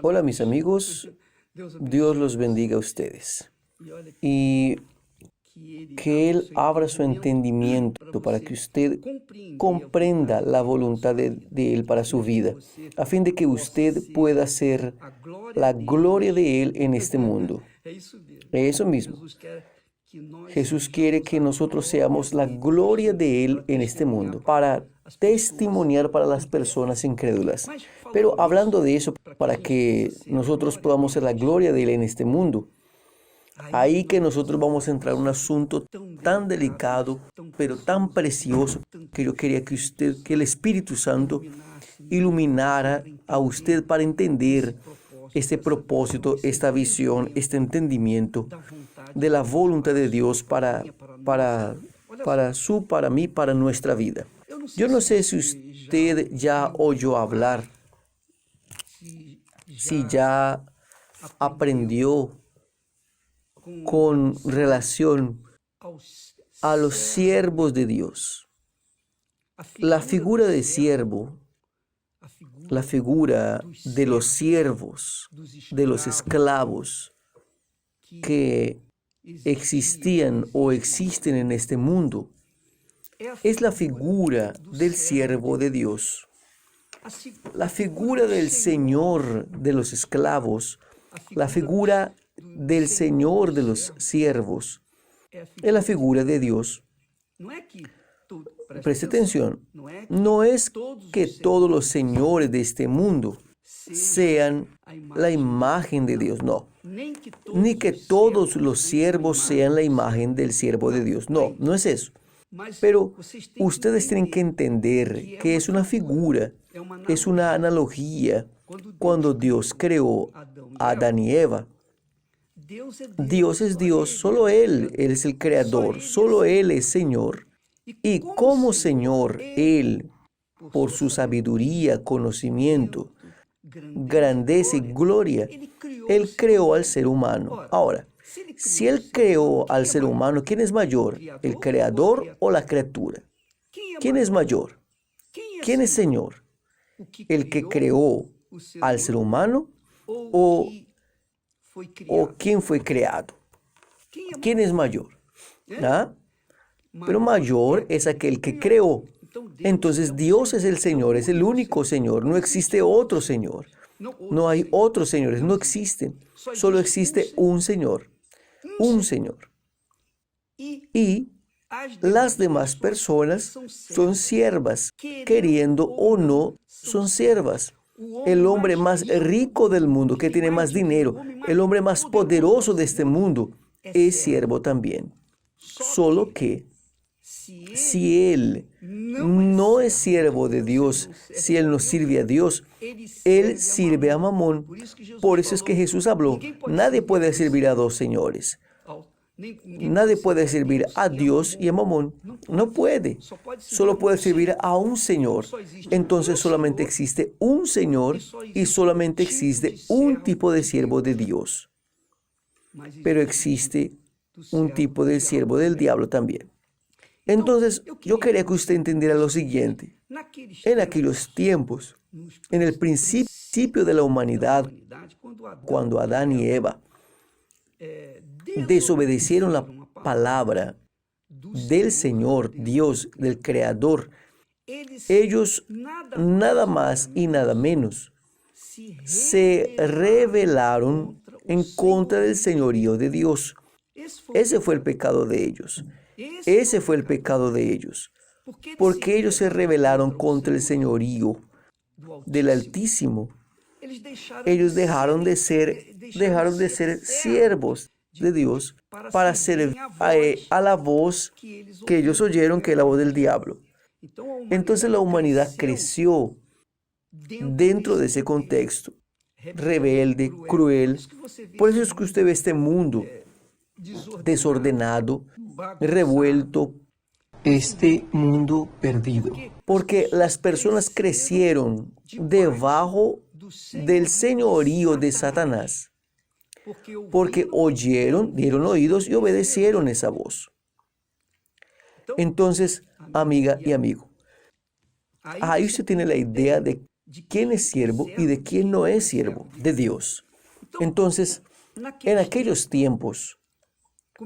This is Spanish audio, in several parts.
Hola mis amigos, Dios los bendiga a ustedes y que Él abra su entendimiento para que usted comprenda la voluntad de Él para su vida, a fin de que usted pueda ser la gloria de Él en este mundo. Eso mismo. Jesús quiere que nosotros seamos la gloria de Él en este mundo, para testimoniar para las personas incrédulas. Pero hablando de eso, para que nosotros podamos ser la gloria de Él en este mundo, ahí que nosotros vamos a entrar en un asunto tan delicado, pero tan precioso, que yo quería que el Espíritu Santo iluminara a usted para entender este propósito, esta visión, este entendimiento de la voluntad de Dios para mí, para nuestra vida. Yo no sé si usted ya oyó hablar, si ya aprendió con relación a los siervos de Dios. La figura de siervo, la figura de los siervos, de los esclavos que existían o existen en este mundo, es la figura del siervo de Dios. La figura del Señor de los esclavos, la figura del Señor de los siervos, es la figura de Dios. Preste atención, no es que todos los señores de este mundo sean la imagen de Dios, no. Ni que todos los siervos sean la imagen del siervo de Dios, no, no es eso. Pero ustedes tienen que entender que es una figura, es una analogía. Cuando Dios creó a Adán y Eva, Dios es Dios, solo Él es el creador, solo Él es Señor. Y como Señor, Él, por su sabiduría, conocimiento, grandeza y gloria, Él creó al ser humano. Ahora, si Él creó al ser humano, ¿quién es mayor? ¿El creador o la criatura? ¿Quién es mayor? ¿Quién es Señor? ¿El que creó al ser humano o quién fue creado? ¿Quién es mayor? ¿Ah? Pero mayor es aquel que creó. Entonces Dios es el Señor, es el único Señor. No existe otro Señor. No hay otros señores, no existen. Solo existe un Señor. Un Señor. Y las demás personas son siervas, queriendo o no, son siervas. El hombre más rico del mundo, que tiene más dinero, el hombre más poderoso de este mundo, es siervo también. Solo que si él no es siervo de Dios, si él no sirve a Dios, él sirve a Mamón. Por eso es que Jesús habló, nadie puede servir a dos señores. Nadie puede servir a Dios y a Mamón. No puede. Solo puede servir a un Señor. Entonces solamente existe un Señor y solamente existe un tipo de siervo de Dios. Pero existe un tipo de siervo del diablo también. Entonces, yo quería que usted entendiera lo siguiente. En aquellos tiempos, en el principio de la humanidad, cuando Adán y Eva desobedecieron la palabra del Señor, Dios, del Creador, ellos nada más y nada menos se rebelaron en contra del señorío de Dios. Ese fue el pecado de ellos. Ese fue el pecado de ellos. Porque ellos se rebelaron contra el señorío del Altísimo. Ellos dejaron de ser siervos de Dios para servir a la voz que ellos oyeron, que es la voz del diablo. Entonces la humanidad creció dentro de ese contexto, rebelde, cruel. Por eso es que usted ve este mundo desordenado, revuelto, este mundo perdido. Porque las personas crecieron debajo del señorío de Satanás. Porque oyeron, dieron oídos y obedecieron esa voz. Entonces, amiga y amigo, ahí usted tiene la idea de quién es siervo y de quién no es siervo de Dios. Entonces, en aquellos tiempos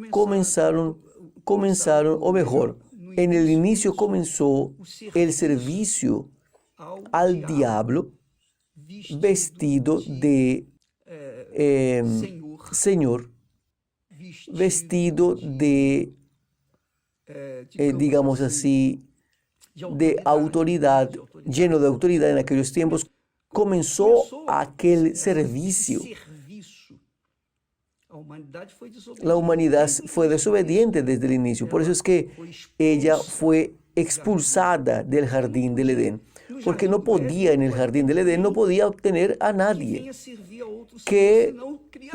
comenzaron, o mejor, en el inicio comenzó el servicio al diablo vestido de Señor, vestido de, digamos así, de autoridad, lleno de autoridad en aquellos tiempos. Comenzó aquel servicio. La humanidad fue desobediente desde el inicio. Por eso es que ella fue expulsada del jardín del Edén. Porque no podía, en el jardín del Edén, no podía obtener a nadie que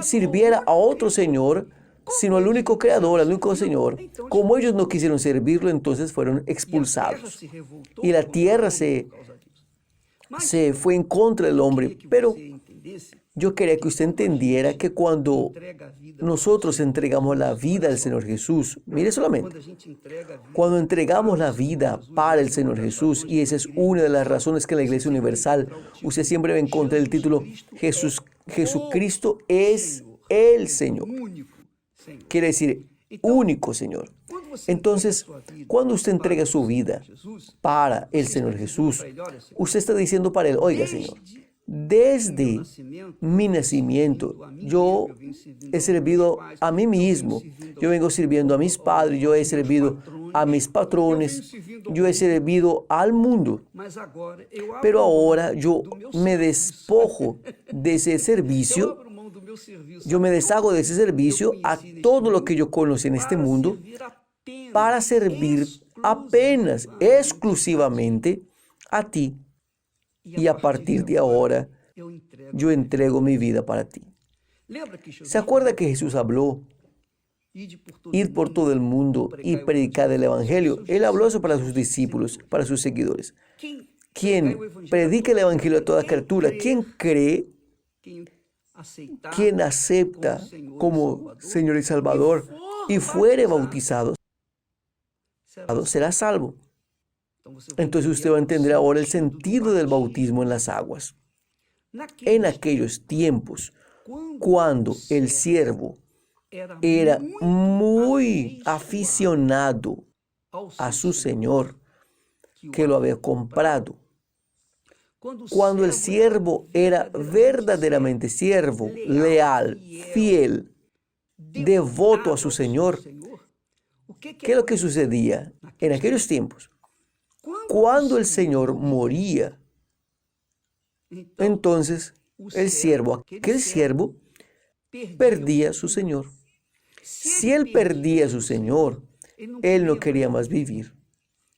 sirviera a otro Señor, sino al único creador, al único Señor. Como ellos no quisieron servirlo, entonces fueron expulsados. Y la tierra se fue en contra del hombre. Pero yo quería que usted entendiera que cuando nosotros entregamos la vida al Señor Jesús, mire solamente, cuando entregamos la vida para el Señor Jesús, y esa es una de las razones que en la Iglesia Universal usted siempre va a encontrar el título Jesucristo es el Señor. Quiere decir, único Señor. Entonces, cuando usted entrega su vida para el Señor Jesús, usted está diciendo para Él, oiga, Señor, desde mi nacimiento, yo he servido a mí mismo. Yo vengo sirviendo a mis padres, yo he servido a mis patrones, yo he servido al mundo. Pero ahora yo me despojo de ese servicio, yo me deshago de ese servicio a todo lo que yo conocí en este mundo para servir apenas, exclusivamente a ti. Y a partir de ahora, yo entrego mi vida para ti. ¿Se acuerda que Jesús habló? Ir por todo el mundo y predicar el Evangelio. Él habló eso para sus discípulos, para sus seguidores. Quien predica el Evangelio a toda criatura, quien cree, quien acepta como Señor y Salvador y fuere bautizado, será salvo. Entonces usted va a entender ahora el sentido del bautismo en las aguas. En aquellos tiempos, cuando el siervo era muy aficionado a su Señor, que lo había comprado, cuando el siervo era verdaderamente siervo, leal, fiel, devoto a su Señor, ¿qué es lo que sucedía en aquellos tiempos? Cuando el Señor moría, entonces aquel siervo perdía a su Señor. Si él perdía a su Señor, él no quería más vivir.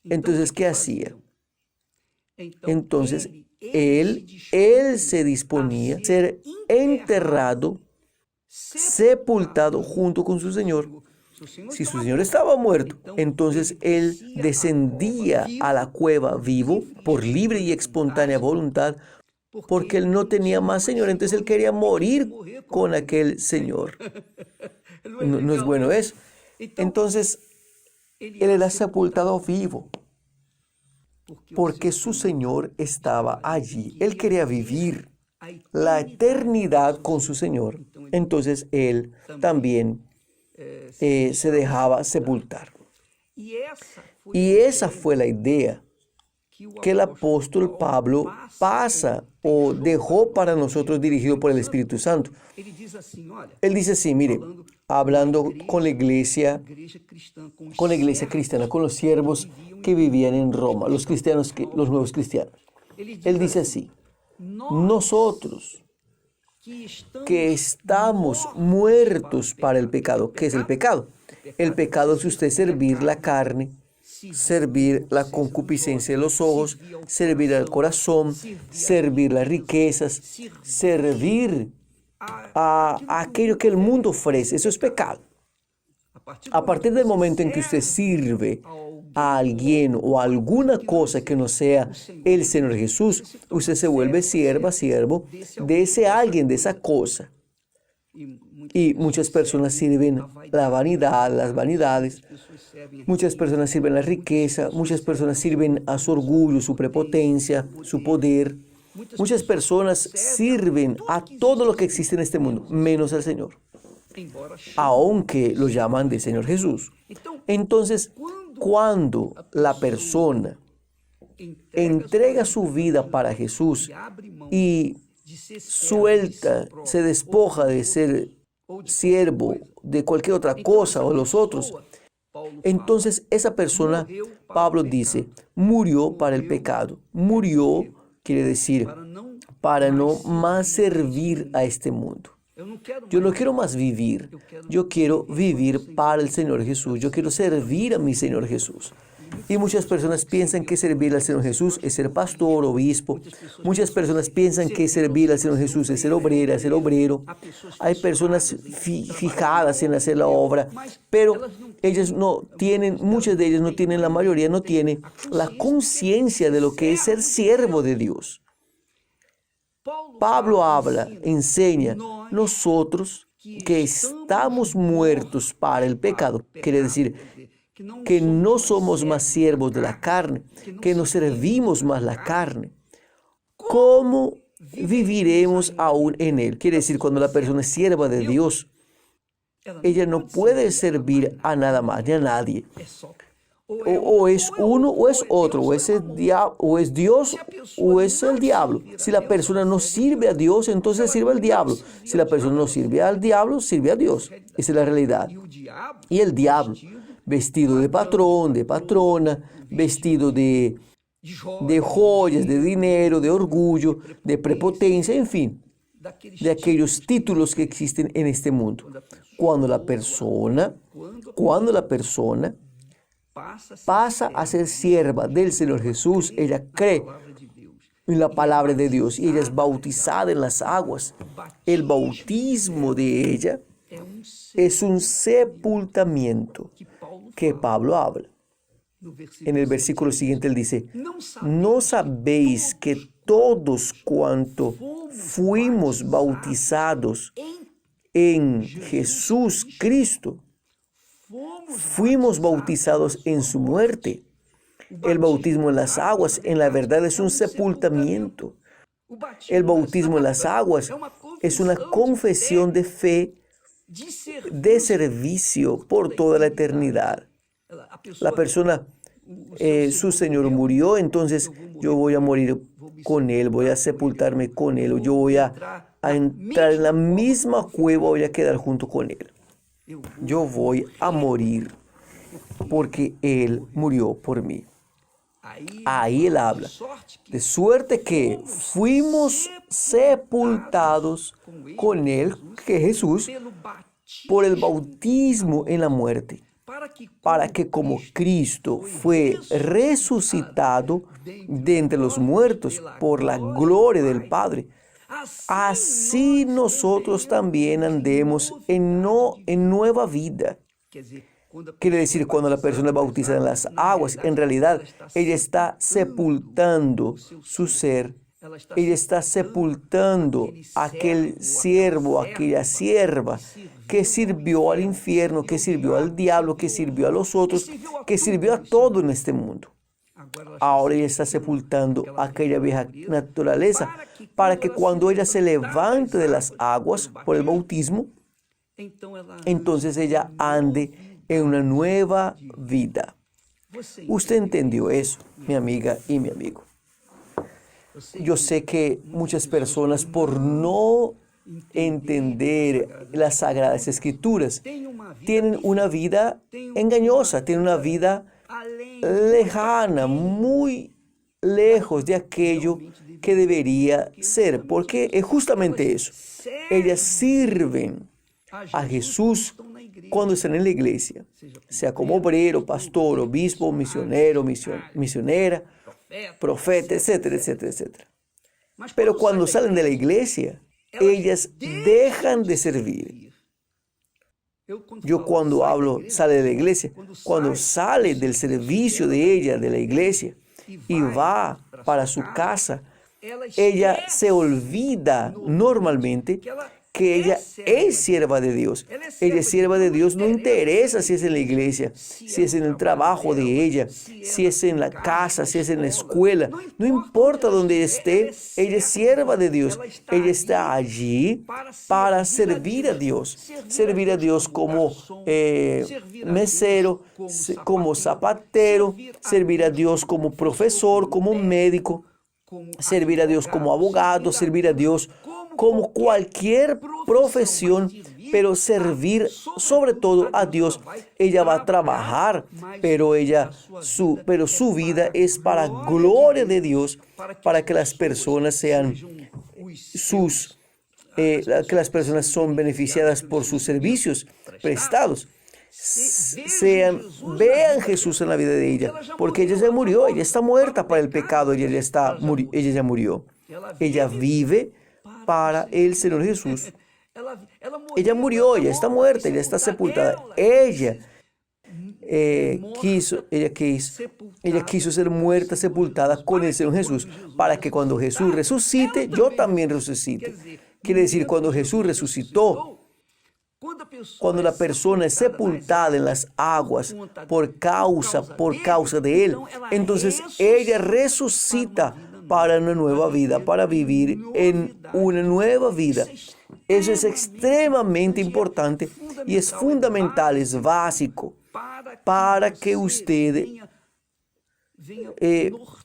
Entonces, ¿qué hacía? Entonces, él se disponía a ser enterrado, sepultado junto con su Señor. Si su Señor estaba muerto, entonces él descendía a la cueva vivo por libre y espontánea voluntad, porque él no tenía más Señor. Entonces él quería morir con aquel Señor. No es bueno eso. Entonces él era sepultado vivo, porque su Señor estaba allí. Él quería vivir la eternidad con su Señor. Entonces él también se dejaba sepultar. Y esa fue la idea que el apóstol Pablo pasa o dejó para nosotros, dirigido por el Espíritu Santo. Él dice así, mire, hablando con la iglesia cristiana, con los siervos que vivían en Roma, los nuevos cristianos. Él dice así, nosotros que estamos muertos para el pecado. ¿Qué es el pecado? El pecado es usted servir la carne, servir la concupiscencia de los ojos, servir al corazón, servir las riquezas, servir a aquello que el mundo ofrece. Eso es pecado. A partir del momento en que usted sirve a alguien o a alguna cosa que no sea el Señor Jesús, usted se vuelve siervo de ese alguien, de esa cosa. Y muchas personas sirven la vanidad, las vanidades. Muchas personas sirven la riqueza. Muchas personas sirven a su orgullo, su prepotencia, su poder. Muchas personas sirven a todo lo que existe en este mundo, menos al Señor, aunque lo llaman de Señor Jesús. Entonces, cuando la persona entrega su vida para Jesús y suelta, se despoja de ser siervo de cualquier otra cosa o los otros, entonces esa persona, Pablo dice, murió para el pecado. Murió quiere decir para no más servir a este mundo. Yo no quiero más vivir, yo quiero vivir para el Señor Jesús, yo quiero servir a mi Señor Jesús. Y muchas personas piensan que servir al Señor Jesús es ser pastor, obispo. Muchas personas piensan que servir al Señor Jesús es ser obrera, ser obrero. Hay personas fijadas en hacer la obra, pero ellas no tienen, muchas de ellas no tienen, la mayoría no tiene la conciencia de lo que es ser siervo de Dios. Pablo habla, enseña, nosotros que estamos muertos para el pecado, quiere decir que no somos más siervos de la carne, que no servimos más la carne. ¿Cómo viviremos aún en él? Quiere decir, cuando la persona es sierva de Dios, ella no puede servir a nada más ni a nadie. O es uno o es otro, o es Dios o es el diablo. Si la persona no sirve a Dios, entonces sirve al diablo. Si la persona no sirve al diablo, sirve a Dios. Esa es la realidad. Y el diablo, vestido de patrón, de patrona, vestido de joyas, de dinero, de orgullo, de prepotencia, en fin, de aquellos títulos que existen en este mundo. Cuando la persona pasa a ser sierva del Señor Jesús, ella cree en la palabra de Dios y ella es bautizada en las aguas. El bautismo de ella es un sepultamiento que Pablo habla. En el versículo siguiente él dice, ¿no sabéis que todos cuanto fuimos bautizados en Jesús Cristo, fuimos bautizados en su muerte? El bautismo en las aguas, en la verdad, es un sepultamiento. El bautismo en las aguas es una confesión de fe, de servicio por toda la eternidad. La persona, su Señor murió, entonces yo voy a morir con Él, voy a sepultarme con Él, o yo voy a entrar en la misma cueva, voy a quedar junto con Él. Yo voy a morir porque Él murió por mí. Ahí él habla, de suerte que fuimos sepultados con Él, que Jesús, por el bautismo en la muerte, para que como Cristo fue resucitado de entre los muertos por la gloria del Padre, así nosotros también andemos en nueva vida. Quiere decir, cuando la persona bautiza en las aguas, en realidad ella está sepultando su ser. Ella está sepultando aquel siervo, aquella sierva que sirvió al infierno, que sirvió al diablo, que sirvió a los otros, que sirvió a todo en este mundo. Ahora ella está sepultando aquella vieja naturaleza para que cuando ella se levante de las aguas por el bautismo, entonces ella ande en una nueva vida. ¿Usted entendió eso, mi amiga y mi amigo? Yo sé que muchas personas, por no entender las Sagradas Escrituras, tienen una vida engañosa, tienen una vida lejana, muy lejos de aquello que debería ser, porque es justamente eso. Ellas sirven a Jesús cuando están en la iglesia, sea como obrero, pastor, obispo, misionero, misionera, profeta, etcétera, etcétera, etcétera. Pero cuando salen de la iglesia, ellas dejan de servir. Yo cuando hablo, sale de la iglesia, cuando sale del servicio de ella, de la iglesia, y va para su casa, ella se olvida normalmente que ella es sierva de Dios. Ella es sierva de Dios, no interesa si es en la iglesia, si es en el trabajo de ella, si es en la casa, si es en la escuela. No importa dónde esté, ella es sierva de Dios. Ella está allí para servir a Dios. Servir a Dios como mesero, como zapatero, servir a Dios como profesor, como médico, servir a Dios como abogado, servir a Dios como cualquier profesión, pero servir sobre todo a Dios. Ella va a trabajar, pero su vida es para gloria de Dios, para que las personas sean que las personas son beneficiadas por sus servicios prestados. Vean Jesús en la vida de ella, porque ella ya murió, ella está muerta para el pecado, ella ya murió. Ella vive para el Señor Jesús. Ella murió, ella está muerta, ella está sepultada. Ella quiso ser muerta, sepultada con el Señor Jesús, para que cuando Jesús resucite, yo también resucite. Quiere decir, cuando Jesús resucitó, cuando la persona es sepultada en las aguas por causa de Él, entonces ella resucita para una nueva vida, para vivir en una nueva vida. Eso es extremadamente importante y es fundamental, es básico para que usted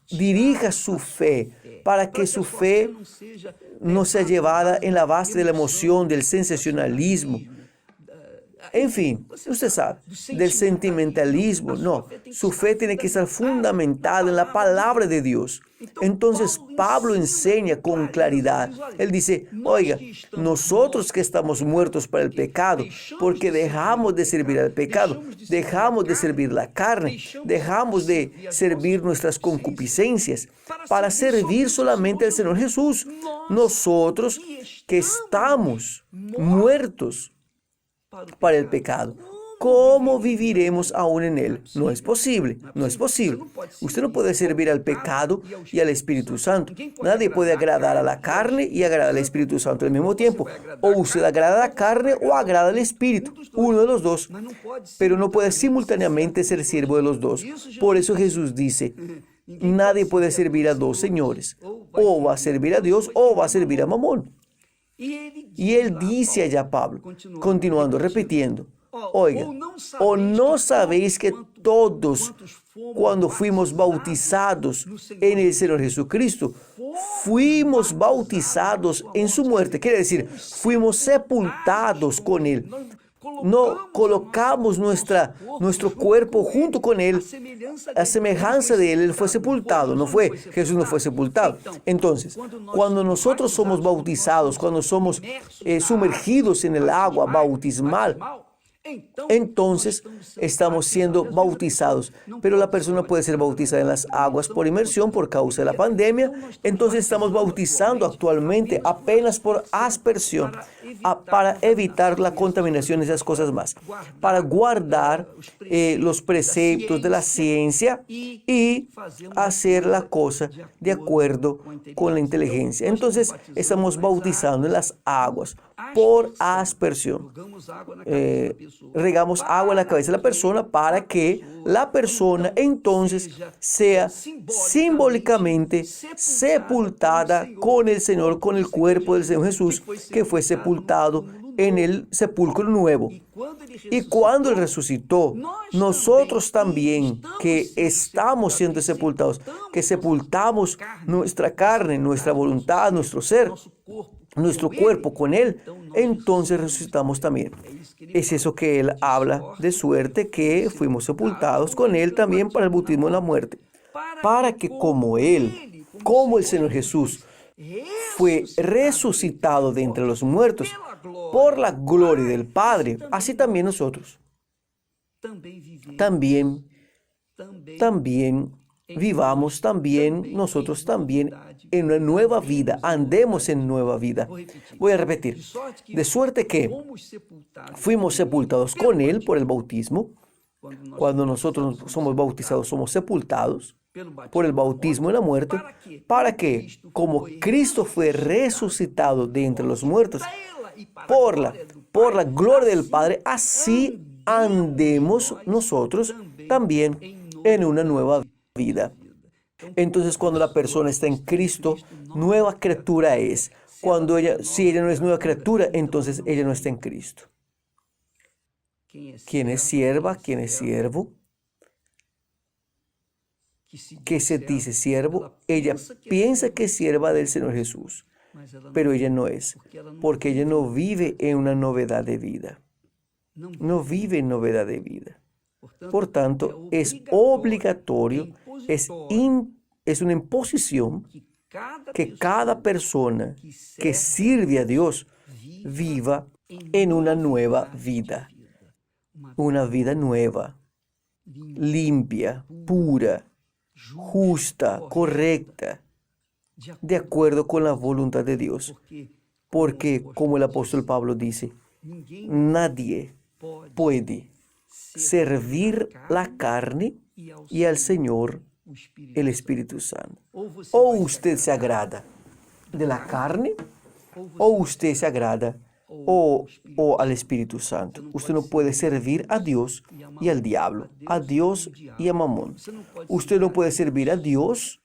dirija su fe, para que su fe no sea llevada en la base de la emoción, del sensacionalismo. En fin, usted sabe, del sentimentalismo. No, su fe tiene que estar fundamentada en la palabra de Dios. Entonces Pablo enseña con claridad. Él dice, oiga, nosotros que estamos muertos para el pecado, porque dejamos de servir al pecado, dejamos de servir la carne, dejamos de servir nuestras concupiscencias para servir solamente al Señor Jesús. Nosotros que estamos muertos para el pecado, ¿cómo viviremos aún en él? No es posible, no es posible. Usted no puede servir al pecado y al Espíritu Santo. Nadie puede agradar a la carne y agradar al Espíritu Santo al mismo tiempo. O usted agrada a la carne o agrada al Espíritu, uno de los dos. Pero no puede simultáneamente ser siervo de los dos. Por eso Jesús dice, nadie puede servir a dos señores. O va a servir a Dios o va a servir a Mamón. Y él dice allá, Pablo, continuando, repitiendo, oiga, ¿o no sabéis que todos, cuando fuimos bautizados en el Señor Jesucristo, fuimos bautizados en su muerte? Quiere decir, fuimos sepultados con Él. No colocamos nuestro cuerpo junto con Él, a semejanza de Él. Él fue sepultado, Jesús no fue sepultado. Entonces, cuando nosotros somos bautizados, cuando somos sumergidos en el agua bautismal, entonces estamos siendo bautizados. Pero la persona puede ser bautizada en las aguas por inmersión por causa de la pandemia. Entonces estamos bautizando actualmente apenas por aspersión, para evitar la contaminación y esas cosas más, para guardar los preceptos de la ciencia y hacer la cosa de acuerdo con la inteligencia. Entonces estamos bautizando en las aguas por aspersión. Regamos agua en la cabeza de la persona para que la persona entonces sea simbólicamente sepultada con el Señor, con el cuerpo del Señor Jesús, que fue sepultado en el sepulcro nuevo. Y cuando Él resucitó, nosotros también que estamos siendo sepultados, que sepultamos nuestra carne, nuestra voluntad, nuestro ser, nuestro cuerpo con Él, entonces resucitamos también. Es eso que Él habla, de suerte que fuimos sepultados con Él también para el bautismo en la muerte, para que como Él, como el Señor Jesús, fue resucitado de entre los muertos por la gloria del Padre, así también nosotros también vivamos nosotros también en una nueva vida, andemos en nueva vida. Voy a repetir, de suerte que fuimos sepultados con Él por el bautismo. Cuando nosotros somos bautizados, somos sepultados por el bautismo en la muerte, para que, como Cristo fue resucitado de entre los muertos, por la gloria del Padre, así andemos nosotros también en una nueva vida. Entonces, cuando la persona está en Cristo, nueva criatura es. Si ella no es nueva criatura, entonces ella no está en Cristo. ¿Quién es sierva? ¿Quién es siervo? ¿Qué se dice siervo? Ella piensa que es sierva del Señor Jesús, pero ella no es, porque ella no vive en una novedad de vida. No vive en novedad de vida. Por tanto, es obligatorio, es una imposición que cada persona que sirve a Dios viva en una nueva vida. Una vida nueva, limpia, pura, justa, correcta, de acuerdo con la voluntad de Dios. Porque, como el apóstol Pablo dice, nadie puede servir la carne y al Señor el Espíritu Santo. O usted se agrada de la carne, o usted se agrada o al Espíritu Santo. Usted no puede servir a Dios y al diablo, a Dios y a Mamón. Usted no puede servir a Dios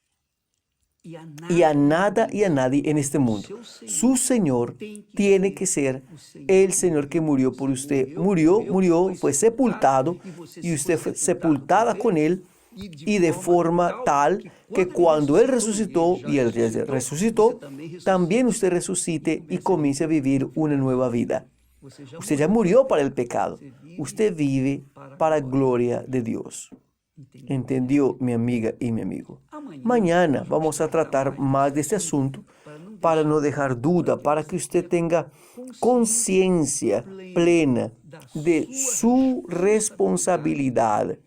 y a nada y a nadie en este mundo. Su Señor tiene que ser el Señor que murió por usted. Murió, fue sepultado y usted fue sepultada con Él, y de forma tal que cuando Él resucitó y Él resucitó, también usted resucite y comience a vivir una nueva vida. Usted ya murió para el pecado. Usted vive para la gloria de Dios. ¿Entendió, mi amiga y mi amigo? Mañana vamos a tratar más de este asunto para no dejar duda, para que usted tenga conciencia plena de su responsabilidad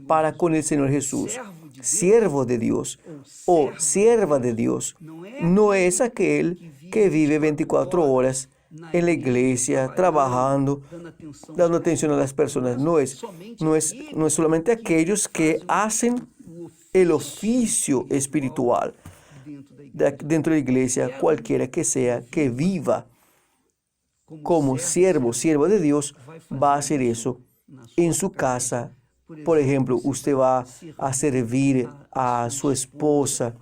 para con el Señor Jesús. Siervo de Dios o sierva de Dios no es aquel que vive 24 horas en la iglesia, trabajando, dando atención a las personas. No es solamente aquellos que hacen el oficio espiritual dentro de la iglesia, cualquiera que sea, que viva como sierva de Dios, va a hacer eso en su casa. Por ejemplo, usted va a servir a su esposa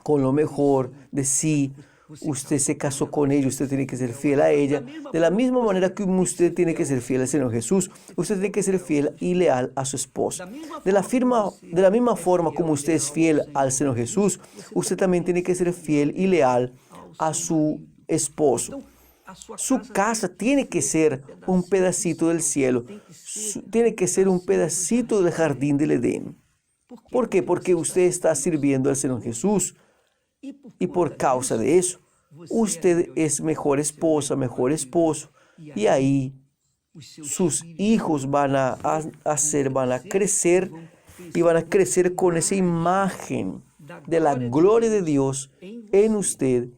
con lo mejor de sí. Usted se casó con ella, usted tiene que ser fiel a ella. De la misma manera que usted tiene que ser fiel al Señor Jesús, usted tiene que ser fiel y leal a su esposa. De la misma forma como usted es fiel al Señor Jesús, usted también tiene que ser fiel y leal a su esposo. Su casa tiene que ser un pedacito del cielo, tiene que ser un pedacito del jardín del Edén. ¿Por qué? Porque usted está sirviendo al Señor Jesús. Y por causa de eso, usted es mejor esposa, mejor esposo. Y ahí sus hijos van a crecer y van a crecer con esa imagen de la gloria de Dios en usted.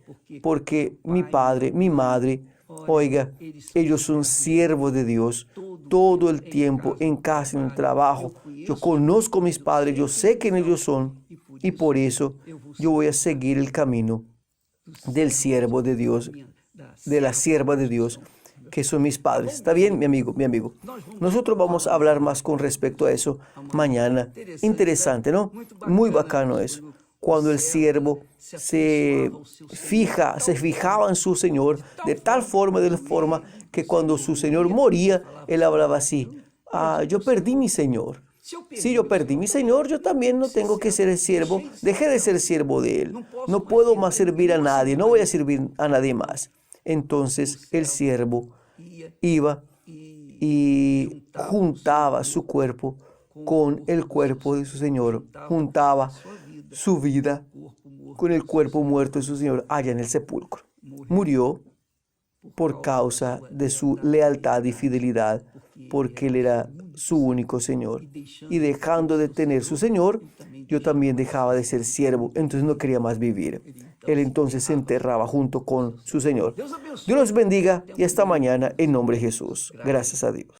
Porque mi padre, mi madre, oiga, ellos son siervos de Dios todo el tiempo, en casa, en el trabajo. Yo conozco a mis padres, yo sé quién ellos son, y por eso yo voy a seguir el camino del siervo de Dios, de la sierva de Dios, que son mis padres. ¿Está bien, mi amigo, mi amigo? Nosotros vamos a hablar más con respecto a eso mañana. Interesante, ¿no? Muy bacano eso. Cuando el siervo se fijaba en su Señor de tal forma, que cuando su Señor moría, él hablaba así: yo perdí mi Señor. Si yo perdí mi Señor, yo también no tengo que ser el siervo. Dejé de ser siervo de Él. No puedo más servir a nadie. No voy a servir a nadie más. Entonces el siervo iba y juntaba su cuerpo con el cuerpo de su Señor. Juntaba su vida con el cuerpo muerto de su Señor allá en el sepulcro. Murió por causa de su lealtad y fidelidad, porque Él era su único Señor. Y dejando de tener su Señor, yo también dejaba de ser siervo, entonces no quería más vivir. Él entonces se enterraba junto con su Señor. Dios los bendiga y hasta mañana en nombre de Jesús. Gracias a Dios.